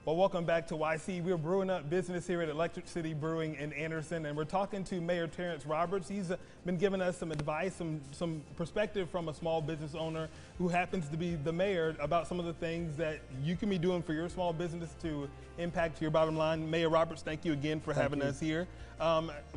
Well, welcome back to YC. We're brewing up business here at Electric City Brewing in Anderson, and we're talking to Mayor Terence Roberts. He's been giving us some advice, some perspective from a small business owner who happens to be the mayor about some of the things that you can be doing for your small business to impact your bottom line. Mayor Roberts, thank you again for having us here.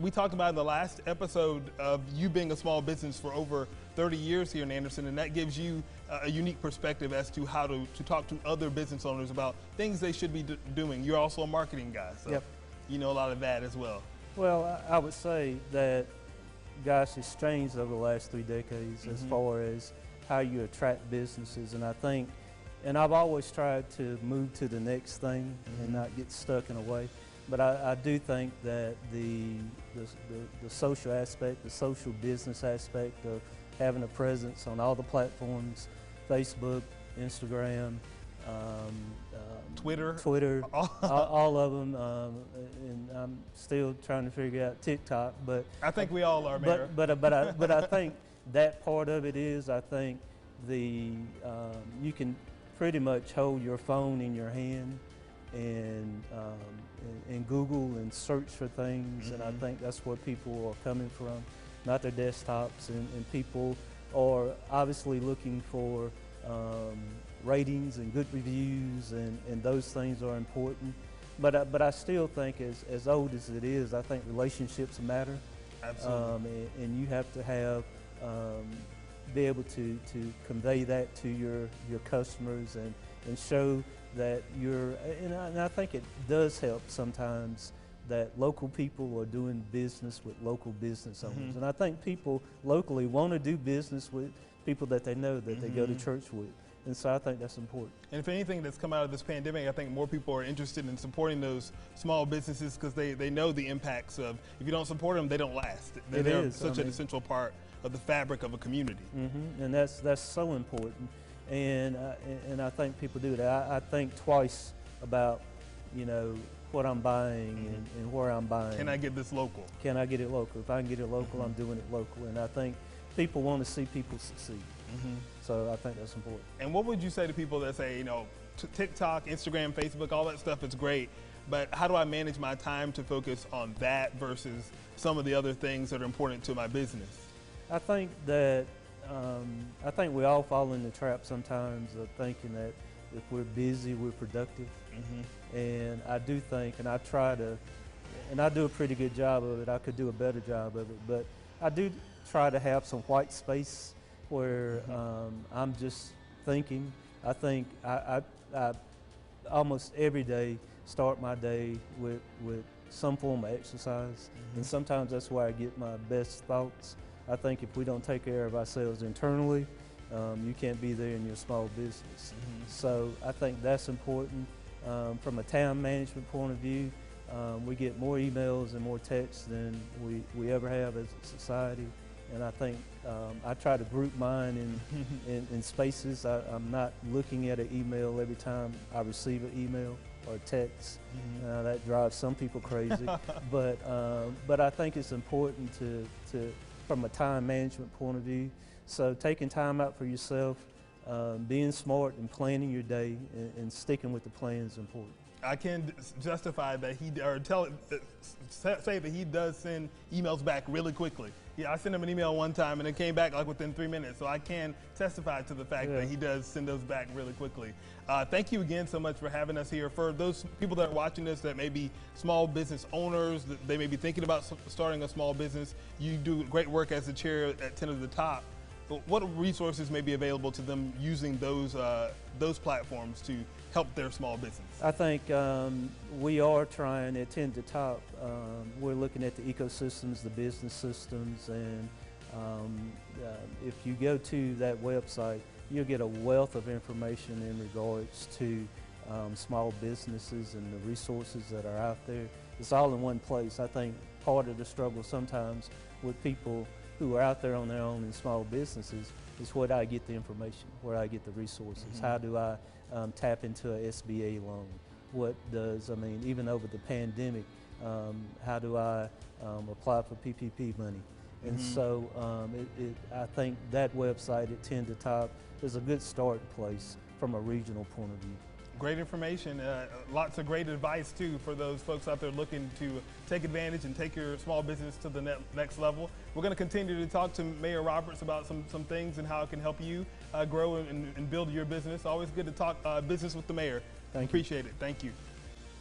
We talked about in the last episode of you being a small business for over 30 years here in Anderson, and that gives you a unique perspective as to how to talk to other business owners about things they should be doing. You're also a marketing guy, so you know a lot of that as well. Well, I would say that, gosh, it's changed over the last 3 decades as far as how you attract businesses, and I think, and I've always tried to move to the next thing and not get stuck in a way, but I do think that the social aspect, the social business aspect of having a presence on all the platforms, Facebook, Instagram, Twitter, all of them, and I'm still trying to figure out TikTok. But I think we all are, Mayor. But I think that part of it is, I think you can pretty much hold your phone in your hand and Google and search for things, and I think that's where people are coming from, not their desktops, and people are obviously looking for ratings and good reviews, and those things are important. But I still think, as old as it is, I think relationships matter. Absolutely. And you have to have be able to convey that to your customers and show that and I think it does help sometimes that local people are doing business with local business owners. And I think people locally want to do business with people that they know, that they go to church with. And so I think that's important. And if anything that's come out of this pandemic, I think more people are interested in supporting those small businesses because they know the impacts of, if you don't support them, they don't last. They're such an essential part of the fabric of a community. And that's so important. And I think people do that. I think twice about, what I'm buying and where I'm buying. Can I get this local? Can I get it local? If I can get it local, I'm doing it local. And I think people want to see people succeed. So I think that's important. And what would you say to people that say, TikTok, Instagram, Facebook, all that stuff is great, but how do I manage my time to focus on that versus some of the other things that are important to my business? I think that we all fall in the trap sometimes of thinking that if we're busy, we're productive. And I do think, and I try to, and I do a pretty good job of it. I could do a better job of it, but I do try to have some white space where I'm just thinking. I think I almost every day start my day with some form of exercise, and sometimes that's where I get my best thoughts. I think if we don't take care of ourselves internally, you can't be there in your small business. So I think that's important. From a time management point of view, we get more emails and more texts than we ever have as a society. And I think I try to group mine in spaces. I'm not looking at an email every time I receive an email or a text. That drives some people crazy. But I think it's important to from a time management point of view. So taking time out for yourself, being smart and planning your day and sticking with the plan is important. I can justify that say that he does send emails back really quickly. Yeah, I sent him an email one time and it came back like within 3 minutes. So I can testify to the fact that he does send those back really quickly. Thank you again so much for having us here. For those people that are watching this that may be small business owners, that they may be thinking about starting a small business, you do great work as the chair at 10 of the Top. But what resources may be available to them using those platforms to help their small business? I think we are trying at 10 to Top. We're looking at the ecosystems, the business systems, and if you go to that website, you'll get a wealth of information in regards to small businesses and the resources that are out there. It's all in one place. I think part of the struggle sometimes with people who are out there on their own in small businesses is where do I get the information, where do I get the resources, how do I tap into a SBA loan, even over the pandemic, how do I apply for PPP money. And so I think that website at 10 to Top is a good start place from a regional point of view. Great information. Lots of great advice, too, for those folks out there looking to take advantage and take your small business to the next level. We're going to continue to talk to Mayor Roberts about some things and how it can help you grow and build your business. Always good to talk business with the mayor. Thank you. Appreciate it. Thank you.